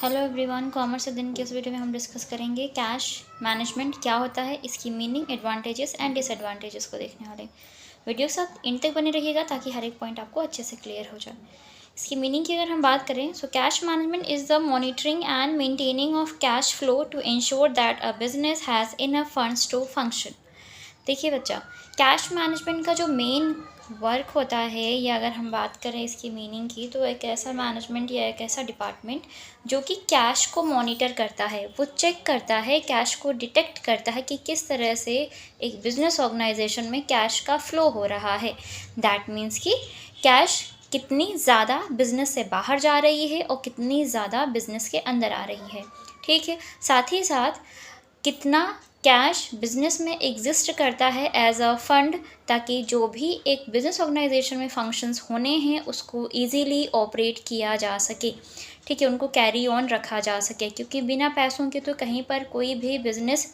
Hello everyone, commerce दिन के इस वीडियो में हम डिस्कस करेंगे कैश मैनेजमेंट क्या होता है, इसकी मीनिंग, एडवांटेजेस एंड डिसएडवांटेजेस को देखने वाले। वीडियो के साथ इन तक बने रहिएगा ताकि हर एक पॉइंट आपको अच्छे से क्लियर हो जाए। इसकी मीनिंग की अगर हम बात करें, so cash management is the monitoring and maintaining of cash flow to ensure that a business has enough funds to function. देखिए बच्चा, कैश मैनेजमेंट का जो मेन वर्क होता है, या अगर हम बात करें इसकी मीनिंग की, तो एक ऐसा मैनेजमेंट या एक ऐसा डिपार्टमेंट जो कि कैश को मॉनिटर करता है, वो चेक करता है, कैश को डिटेक्ट करता है कि किस तरह से एक बिजनेस ऑर्गेनाइजेशन में कैश का फ्लो हो रहा है। दैट मीन्स कि कैश कितनी ज़्यादा बिजनेस से बाहर जा रही है और कितनी ज़्यादा बिजनेस के अंदर आ रही है। ठीक है, साथ ही साथ कितना कैश बिजनेस में एग्जिस्ट करता है एज अ फंड, ताकि जो भी एक बिजनेस ऑर्गेनाइजेशन में फंक्शंस होने हैं उसको इजीली ऑपरेट किया जा सके। ठीक है, उनको कैरी ऑन रखा जा सके, क्योंकि बिना पैसों के तो कहीं पर कोई भी बिजनेस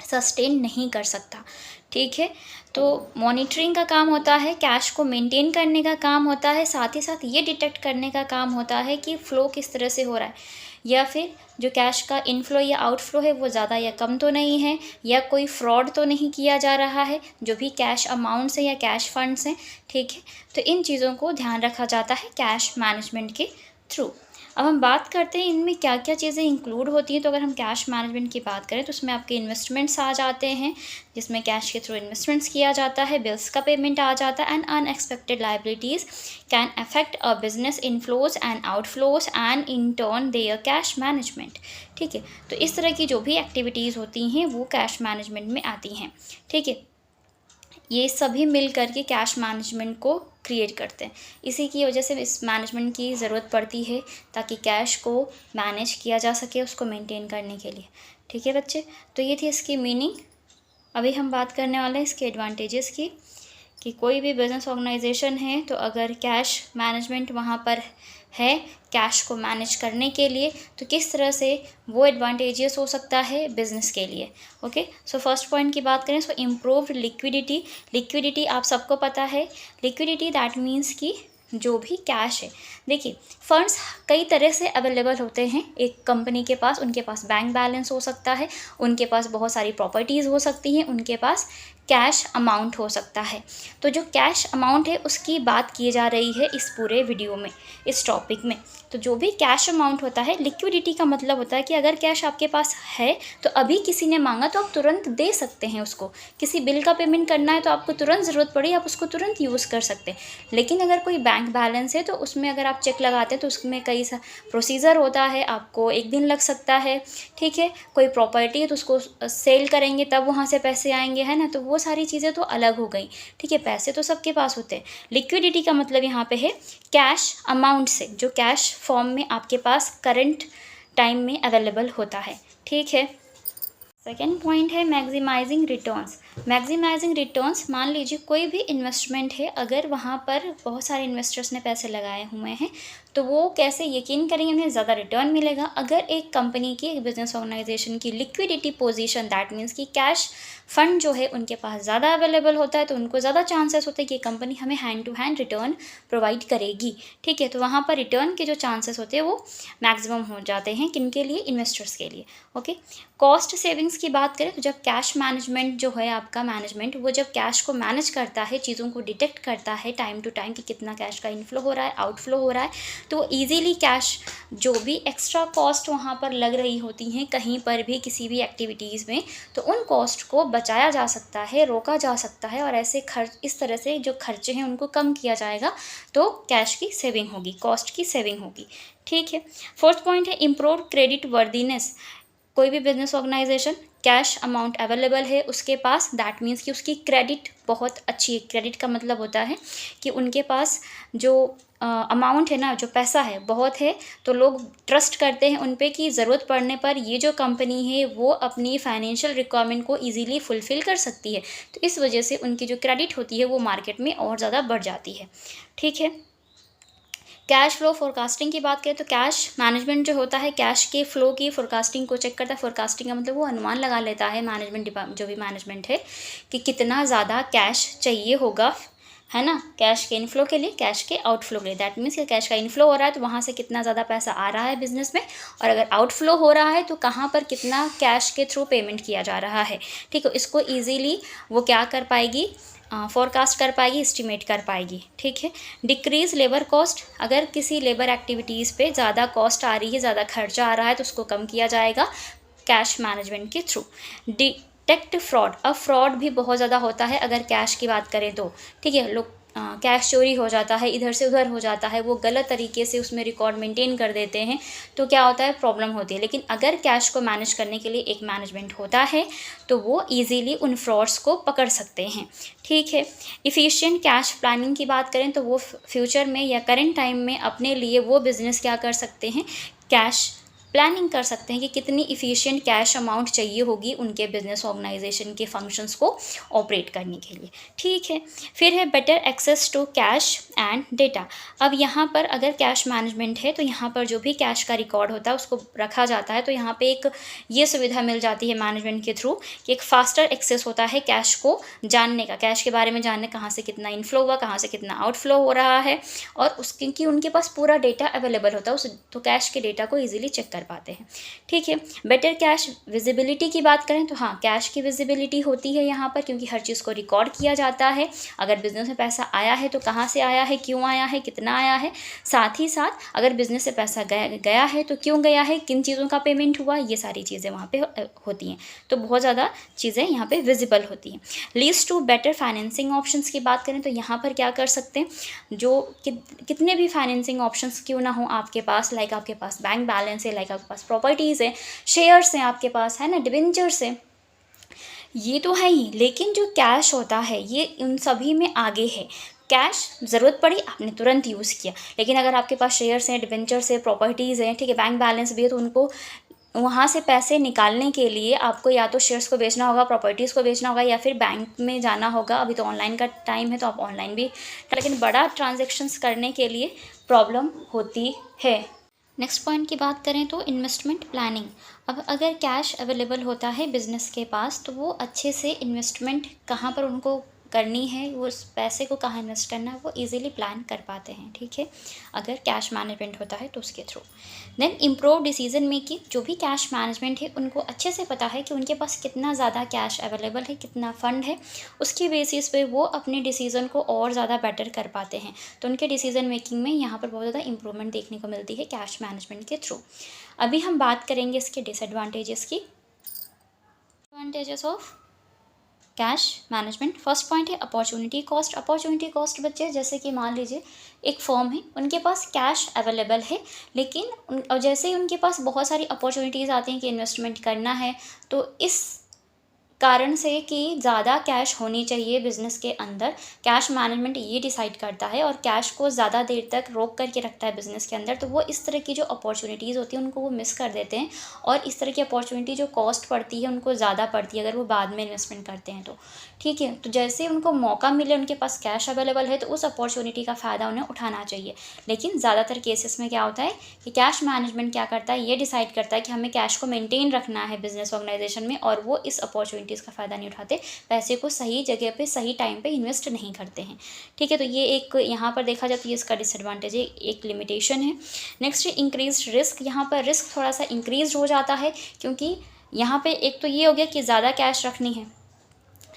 सस्टेन नहीं कर सकता। ठीक है, तो मॉनिटरिंग का काम होता है, कैश को मेंटेन करने का काम होता है, साथ ही साथ ये डिटेक्ट करने का काम होता है कि फ़्लो किस तरह से हो रहा है, या फिर जो कैश का इनफ्लो या आउटफ्लो है वो ज़्यादा या कम तो नहीं है, या कोई फ्रॉड तो नहीं किया जा रहा है, जो भी कैश अमाउंट्स हैं या कैश फंड्स हैं। ठीक है, तो इन चीज़ों को ध्यान रखा जाता है कैश मैनेजमेंट के थ्रू। अब हम बात करते हैं इनमें क्या क्या चीज़ें इंक्लूड होती हैं। तो अगर हम कैश मैनेजमेंट की बात करें तो उसमें आपके इन्वेस्टमेंट्स आ जाते हैं, जिसमें कैश के थ्रू इन्वेस्टमेंट्स किया जाता है, बिल्स का पेमेंट आ जाता है, and unexpected liabilities can affect a business inflows and outflows and in turn their cash management. ठीक है, तो इस तरह की जो भी एक्टिविटीज़ होती हैं वो कैश मैनेजमेंट में आती हैं। ठीक है, ये सभी मिल करके कैश मैनेजमेंट को क्रिएट करते हैं। इसी की वजह से इस मैनेजमेंट की ज़रूरत पड़ती है, ताकि कैश को मैनेज किया जा सके, उसको मेंटेन करने के लिए। ठीक है बच्चे, तो ये थी इसकी मीनिंग। अभी हम बात करने वाले हैं इसके एडवांटेजेस की, कि कोई भी बिज़नेस ऑर्गेनाइजेशन है तो अगर कैश मैनेजमेंट वहाँ पर है कैश को मैनेज करने के लिए, तो किस तरह से वो एडवांटेजेस हो सकता है बिज़नेस के लिए। ओके, सो फर्स्ट पॉइंट की बात करें, सो इम्प्रूव्ड लिक्विडिटी। लिक्विडिटी आप सबको पता है, लिक्विडिटी दैट मीन्स कि जो भी कैश है, देखिए फंड्स कई तरह से अवेलेबल होते हैं एक कंपनी के पास। उनके पास बैंक बैलेंस हो सकता है, उनके पास बहुत सारी प्रॉपर्टीज़ हो सकती हैं, उनके पास कैश अमाउंट हो सकता है। तो जो कैश अमाउंट है उसकी बात की जा रही है इस पूरे वीडियो में, इस टॉपिक में। तो जो भी कैश अमाउंट होता है, लिक्विडिटी का मतलब होता है कि अगर कैश आपके पास है तो अभी किसी ने मांगा तो आप तुरंत दे सकते हैं उसको। किसी बिल का पेमेंट करना है तो आपको तुरंत ज़रूरत पड़ी, आप उसको तुरंत यूज़ कर सकते हैं। लेकिन अगर कोई बैंक बैलेंस है तो उसमें अगर आप चेक लगाते हैं तो उसमें कई सा प्रोसीजर होता है, आपको एक दिन लग सकता है। ठीक है, कोई प्रॉपर्टी है तो उसको सेल करेंगे तब वहाँ से पैसे आएंगे, है ना, तो वो सारी चीज़ें तो अलग हो गई। ठीक है, पैसे तो सबके पास होते हैं। लिक्विडिटी का मतलब यहाँ पे है कैश अमाउंट से, जो कैश फॉर्म में आपके पास करंट टाइम में अवेलेबल होता है। ठीक है, सेकेंड पॉइंट है मैक्सिमाइजिंग रिटर्न्स। मैक्सिमाइजिंग रिटर्न्स, मान लीजिए कोई भी इन्वेस्टमेंट है, अगर वहाँ पर बहुत सारे इन्वेस्टर्स ने पैसे लगाए हुए हैं तो वो कैसे यकीन करेंगे उन्हें ज़्यादा रिटर्न मिलेगा। अगर एक कंपनी की, एक बिजनेस ऑर्गेनाइजेशन की लिक्विडिटी पोजीशन, दैट मीन्स कि कैश फंड जो है उनके पास ज़्यादा अवेलेबल होता है, तो उनको ज़्यादा चांसेस होते हैं कि कंपनी हमें hand to hand return provide करेगी। ठीक है, तो वहाँ पर रिटर्न के जो चांसेस होते हैं वो मैक्सिमम हो जाते हैं, किनके लिए, इन्वेस्टर्स के लिए। ओके, कॉस्ट सेविंग्स की बात करें तो जब कैश मैनेजमेंट जो है आपका मैनेजमेंट, वो जब कैश को मैनेज करता है, चीज़ों को डिटेक्ट करता है टाइम टू टाइम कि कितना कैश का इनफ्लो हो रहा है, आउटफ्लो हो रहा है, तो ईजीली कैश, जो भी एक्स्ट्रा कॉस्ट वहाँ पर लग रही होती हैं कहीं पर भी किसी भी एक्टिविटीज़ में, तो उन कॉस्ट को बचाया जा सकता है, रोका जा सकता है, और ऐसे खर्च, इस तरह से जो खर्चे हैं उनको कम किया जाएगा, तो कैश की सेविंग होगी, कॉस्ट की सेविंग होगी। ठीक है, फोर्थ पॉइंट है इम्प्रूव क्रेडिट वर्दीनेस। कोई भी business organization, cash amount available है उसके पास, दैट मीन्स कि उसकी क्रेडिट बहुत अच्छी है। क्रेडिट का मतलब होता है कि उनके पास जो अमाउंट है ना, जो पैसा है बहुत है, तो लोग ट्रस्ट करते हैं उन पे कि ज़रूरत पड़ने पर ये जो कंपनी है वो अपनी फाइनेंशियल रिक्वायरमेंट को इजीली फुलफ़िल कर सकती है। तो इस वजह से उनकी जो क्रेडिट होती है वो मार्केट में और ज़्यादा बढ़ जाती है। ठीक है, कैश फ्लो फोरकास्टिंग की बात करें तो कैश मैनेजमेंट जो होता है कैश के फ्लो की फोरकास्टिंग को चेक करता है। फोरकास्टिंग का मतलब वो अनुमान लगा लेता है मैनेजमेंट डिपार्टमेंट, जो भी मैनेजमेंट है, कि कितना ज़्यादा कैश चाहिए होगा, है ना, कैश के इनफ्लो के लिए, कैश के आउटफ्लो के लिए। दैट मीन्स कि कैश का इनफ्लो हो रहा है तो वहाँ से कितना ज़्यादा पैसा आ रहा है बिजनेस में, और अगर आउटफ्लो हो रहा है तो कहाँ पर कितना कैश के थ्रू पेमेंट किया जा रहा है। ठीक है, इसको ईजीली वो क्या कर पाएगी, फोरकास्ट कर पाएगी, एस्टिमेट कर पाएगी। ठीक है। डिक्रीज़ लेबर कॉस्ट, अगर किसी लेबर एक्टिविटीज़ पे ज़्यादा कॉस्ट आ रही है, ज़्यादा खर्चा आ रहा है तो उसको कम किया जाएगा कैश मैनेजमेंट के थ्रू। डिटेक्ट फ्रॉड, अब फ्रॉड भी बहुत ज़्यादा होता है अगर कैश की बात करें तो। ठीक है, लोग कैश चोरी हो जाता है, इधर से उधर हो जाता है, वो गलत तरीके से उसमें रिकॉर्ड मेंटेन कर देते हैं तो क्या होता है, प्रॉब्लम होती है। लेकिन अगर कैश को मैनेज करने के लिए एक मैनेजमेंट होता है तो वो इजीली उन फ्रॉड्स को पकड़ सकते हैं। ठीक है। इफ़िशिएंट कैश प्लानिंग की बात करें तो वो फ्यूचर में या करेंट टाइम में अपने लिए वो बिज़नेस क्या कर सकते हैं, कैश प्लानिंग कर सकते हैं कि कितनी इफ़िशिएंट कैश अमाउंट चाहिए होगी उनके बिजनेस ऑर्गेनाइजेशन के फंक्शंस को ऑपरेट करने के लिए। ठीक है। फिर है better access to cash and data. अब यहाँ पर अगर कैश मैनेजमेंट है तो यहाँ पर जो भी कैश का रिकॉर्ड होता है उसको रखा जाता है, तो यहाँ पे एक ये सुविधा मिल जाती है मैनेजमेंट के थ्रू कि एक फास्टर एक्सेस होता है कैश को जानने का, कैश के बारे में जानने, कहाँ से कितना इनफ्लो हुआ, कहाँ से कितना आउटफ्लो हो रहा है, और उसके कि उनके पास पूरा डेटा अवेलेबल होता है, उस तो कैश के डेटा को ईजिली चेक कर पाते हैं। ठीक है। बेटर कैश विजिबिलिटी की बात करें तो हाँ, कैश की विजिबिलिटी होती है यहाँ पर, क्योंकि हर चीज़ को रिकॉर्ड किया जाता है। अगर बिजनेस में पैसा आया है तो कहाँ से आया है, क्यों आया है, कितना आया है, साथ ही साथ अगर बिजनेस से पैसा गया है तो क्यों गया है, किन चीज़ों का पेमेंट हुआ, ये सारी चीज़ें वहाँ पे होती हैं। तो बहुत ज़्यादा चीज़ें यहाँ पे विजिबल होती हैं। Leads to better financing options की बात करें तो यहाँ पर क्या कर सकते हैं, जो कितने भी फाइनेंसिंग ऑप्शंस क्यों ना हो आपके पास, लाइक आपके पास बैंक बैलेंस है, लाइक आपके पास प्रॉपर्टीज़ है, शेयर्स हैं आपके पास, है ना, डिबेंचर्स है, ये तो है ही, लेकिन जो कैश होता है ये उन सभी में आगे है। कैश ज़रूरत पड़ी आपने तुरंत यूज़ किया, लेकिन अगर आपके पास शेयर्स हैं, डिबेंचर्स है, प्रॉपर्टीज़ हैं, ठीक है, बैंक बैलेंस भी है, तो उनको वहाँ से पैसे निकालने के लिए आपको या तो शेयर्स को बेचना होगा, प्रॉपर्टीज़ को बेचना होगा, या फिर बैंक में जाना होगा। अभी तो ऑनलाइन का टाइम है तो आप ऑनलाइन भी, लेकिन बड़ा ट्रांजेक्शन्स करने के लिए प्रॉब्लम होती है। नेक्स्ट पॉइंट की बात करें तो इन्वेस्टमेंट प्लानिंग। अब अगर कैश अवेलेबल होता है बिजनेस के पास तो वो अच्छे से इन्वेस्टमेंट कहाँ पर उनको करनी है, वो उस पैसे को कहाँ इन्वेस्ट करना है, वो इजीली प्लान कर पाते हैं। ठीक है, अगर कैश मैनेजमेंट होता है तो उसके थ्रू। देन इम्प्रूव डिसीजन मेकिंग, जो भी कैश मैनेजमेंट है उनको अच्छे से पता है कि उनके पास कितना ज़्यादा कैश अवेलेबल है, कितना फ़ंड है, उसकी बेसिस पे वो अपने डिसीज़न को और ज़्यादा बेटर कर पाते हैं। तो उनके डिसीज़न मेकिंग में यहाँ पर बहुत ज़्यादा इंप्रूवमेंट देखने को मिलती है कैश मैनेजमेंट के थ्रू। अभी हम बात करेंगे इसके डिसएडवांटेजेस की। Advantages of cash management. First point है अपॉर्चुनिटी कॉस्ट। अपॉर्चुनिटी कॉस्ट बच्चे, जैसे कि मान लीजिए एक फर्म है, उनके पास कैश अवेलेबल है, लेकिन जैसे ही उनके पास बहुत सारी अपॉर्चुनिटीज़ आती हैं कि इन्वेस्टमेंट करना है, तो इस कारण से कि ज़्यादा कैश होनी चाहिए बिज़नेस के अंदर, कैश मैनेजमेंट ये डिसाइड करता है और कैश को ज़्यादा देर तक रोक करके रखता है बिज़नेस के अंदर। तो वो इस तरह की जो अपॉर्चुनिटीज़ होती हैं उनको वो मिस कर देते हैं, और इस तरह की अपॉर्चुनिटी जो कॉस्ट पड़ती है उनको ज़्यादा पड़ती है अगर वो बाद में इन्वेस्टमेंट करते हैं तो। ठीक है, तो जैसे उनको मौका मिले, उनके पास कैश अवेलेबल है, तो उस अपॉर्चुनिटी का फ़ायदा उन्हें उठाना चाहिए। लेकिन ज़्यादातर केसेस में क्या होता है कि कैश मैनेजमेंट क्या करता है, ये डिसाइड करता है कि हमें कैश को मेंटेन रखना है बिज़नेस ऑर्गेनाइजेशन में, और वो इस अपॉर्चुनिटीज़ का फ़ायदा नहीं उठाते, पैसे को सही जगह पे सही टाइम पे इन्वेस्ट नहीं करते हैं। ठीक है, तो ये एक यहाँ पर देखा जाए तो ये इसका डिसएडवांटेज है, एक लिमिटेशन है। नेक्स्ट है इंक्रीज रिस्क। यहाँ पर रिस्क थोड़ा सा इंक्रीज हो जाता है, क्योंकि यहाँ पे एक तो ये हो गया कि ज़्यादा कैश रखनी है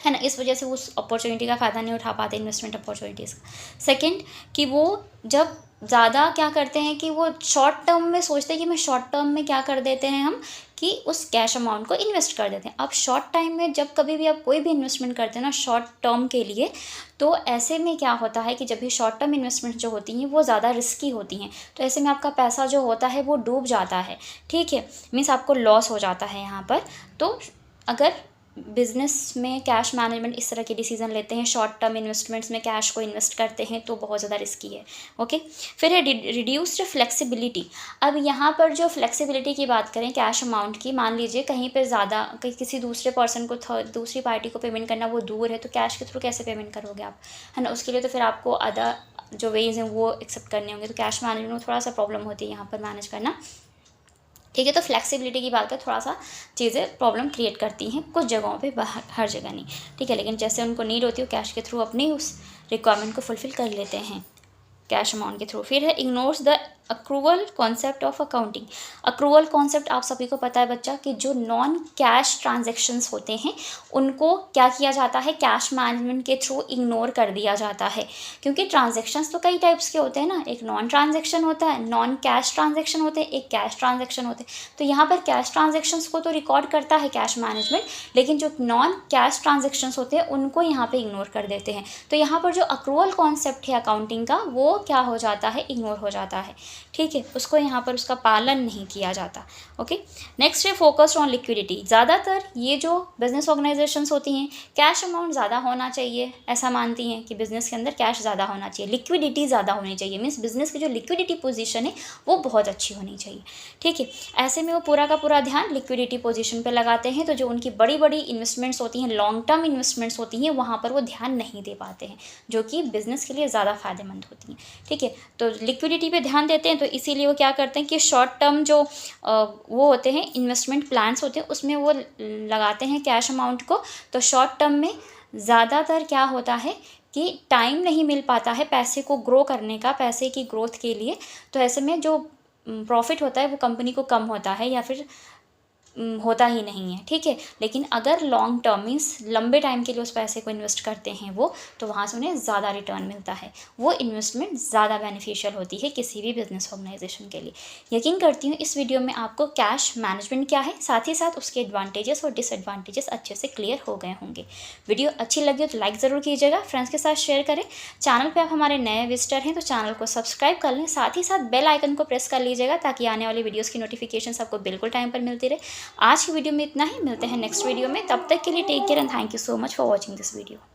ना, इस वजह से वो उस अपॉर्चुनिटी का फ़ायदा नहीं उठा पाते, इन्वेस्टमेंट अपॉर्चुनिटीज़ का। सेकंड कि वो जब ज़्यादा क्या करते हैं कि वो शॉर्ट टर्म में सोचते हैं कि मैं शॉर्ट टर्म में क्या कर देते हैं हम कि उस कैश अमाउंट को इन्वेस्ट कर देते हैं। अब शॉर्ट टाइम में जब कभी भी आप कोई भी इन्वेस्टमेंट करते हैं ना शॉर्ट टर्म के लिए, तो ऐसे में क्या होता है कि जब भी शॉर्ट टर्म इन्वेस्टमेंट जो होती हैं वो ज़्यादा रिस्की होती हैं, तो ऐसे में आपका पैसा जो होता है वो डूब जाता है। ठीक है, मीन्स आपको लॉस हो जाता है यहाँ पर। तो अगर बिज़नेस में कैश मैनेजमेंट इस तरह के डिसीजन लेते हैं, शॉर्ट टर्म इन्वेस्टमेंट्स में कैश को इन्वेस्ट करते हैं, तो बहुत ज़्यादा रिस्की है। ओके, फिर है रिड्यूस्ड फ्लेक्सिबिलिटी। अब यहाँ पर जो फ्लेक्सिबिलिटी की बात करें कैश अमाउंट की, मान लीजिए कहीं पे ज़्यादा किसी दूसरे पर्सन को दूसरी पार्टी को पेमेंट करना, वो दूर है, तो कैश के थ्रू कैसे पेमेंट करोगे आप, है ना, उसके लिए तो फिर आपको अदर जो वेज हैं वो एक्सेप्ट करने होंगे, तो कैश मैनेजमेंट में थोड़ा सा प्रॉब्लम होती है यहाँ पर मैनेज करना। ठीक है। तो फ्लेक्सिबिलिटी की बात है, थोड़ा सा चीज़ें प्रॉब्लम क्रिएट करती हैं कुछ जगहों पे, हर जगह नहीं, ठीक है। लेकिन जैसे उनको नीड होती है कैश के थ्रू अपनी उस रिक्वायरमेंट को फुलफ़िल कर लेते हैं कैश अमाउंट के थ्रू। फिर है ignores the accrual concept of accounting. Accrual concept आप सभी को पता है बच्चा कि जो नॉन कैश ट्रांजैक्शंस होते हैं उनको क्या किया जाता है, कैश मैनेजमेंट के थ्रू इग्नोर कर दिया जाता है। क्योंकि ट्रांजैक्शंस तो कई टाइप्स के होते हैं ना, एक नॉन ट्रांजैक्शन होता है, नॉन कैश ट्रांजैक्शन होते हैं, एक कैश ट्रांजैक्शन होते हैं। तो यहाँ पर कैश ट्रांजैक्शंस को तो रिकॉर्ड करता है कैश मैनेजमेंट, लेकिन जो नॉन कैश ट्रांजैक्शंस होते हैं उनको यहाँ पे इग्नोर कर देते हैं। तो यहाँ पर जो अक्रूवल कॉन्सेप्ट है अकाउंटिंग का वो क्या हो जाता है, इग्नोर हो जाता है, ठीक है। उसको यहाँ पर उसका पालन नहीं किया जाता। ओके, नेक्स्ट है फोकस्ड ऑन लिक्विडिटी। ज़्यादातर ये जो बिजनेस ऑर्गेनाइजेशंस होती हैं कैश अमाउंट ज़्यादा होना चाहिए, ऐसा मानती हैं कि बिज़नेस के अंदर कैश ज़्यादा होना चाहिए, लिक्विडिटी ज़्यादा होनी चाहिए, मीन्स बिज़नेस की जो लिक्विडिटी पोजीशन है वो बहुत अच्छी होनी चाहिए, ठीक है। ऐसे में वो पूरा का पूरा ध्यान लिक्विडिटी पोजीशन पे लगाते हैं। तो जो उनकी बड़ी बड़ी इन्वेस्टमेंट्स होती हैं, लॉन्ग टर्म इन्वेस्टमेंट्स होती हैं, वहाँ पर वो ध्यान नहीं दे पाते हैं, जो कि बिज़नेस के लिए ज़्यादा फ़ायदेमंद होती हैं, ठीक है। तो लिक्विडिटी पे ध्यान देते हैं, तो इसीलिए वो क्या करते हैं कि शॉर्ट टर्म जो वो होते हैं इन्वेस्टमेंट प्लान्स होते हैं उसमें वो लगाते हैं कैश अमाउंट को। तो शॉर्ट टर्म में ज़्यादातर क्या होता है कि टाइम नहीं मिल पाता है पैसे को ग्रो करने का, पैसे की ग्रोथ के लिए। तो ऐसे में जो प्रॉफिट होता है वो कंपनी को कम होता है या फिर होता ही नहीं है, ठीक है। लेकिन अगर लॉन्ग टर्म मीन्स लंबे टाइम के लिए उस पैसे को इन्वेस्ट करते हैं वो, तो वहाँ से उन्हें ज़्यादा रिटर्न मिलता है, वो इन्वेस्टमेंट ज़्यादा बेनिफिशियल होती है किसी भी बिजनेस ऑर्गेनाइजेशन के लिए। यकीन करती हूँ इस वीडियो में आपको कैश मैनेजमेंट क्या है, साथ ही साथ उसके एडवांटेजेस और डिसएडवांटेजेस अच्छे से क्लियर हो गए होंगे। वीडियो अच्छी लगी हो तो लाइक ज़रूर कीजिएगा, फ्रेंड्स के साथ शेयर करें। चैनल पर आप हमारे नए विजिटर हैं तो चैनल को सब्सक्राइब कर लें, साथ ही साथ बेल आइकन को प्रेस कर लीजिएगा ताकि आने वाली वीडियोज़ की नोटिफिकेशन आपको बिल्कुल टाइम पर मिलती रहे। आज की वीडियो में इतना ही, मिलते हैं नेक्स्ट वीडियो में, तब तक के लिए take care and thank you so much for watching this video.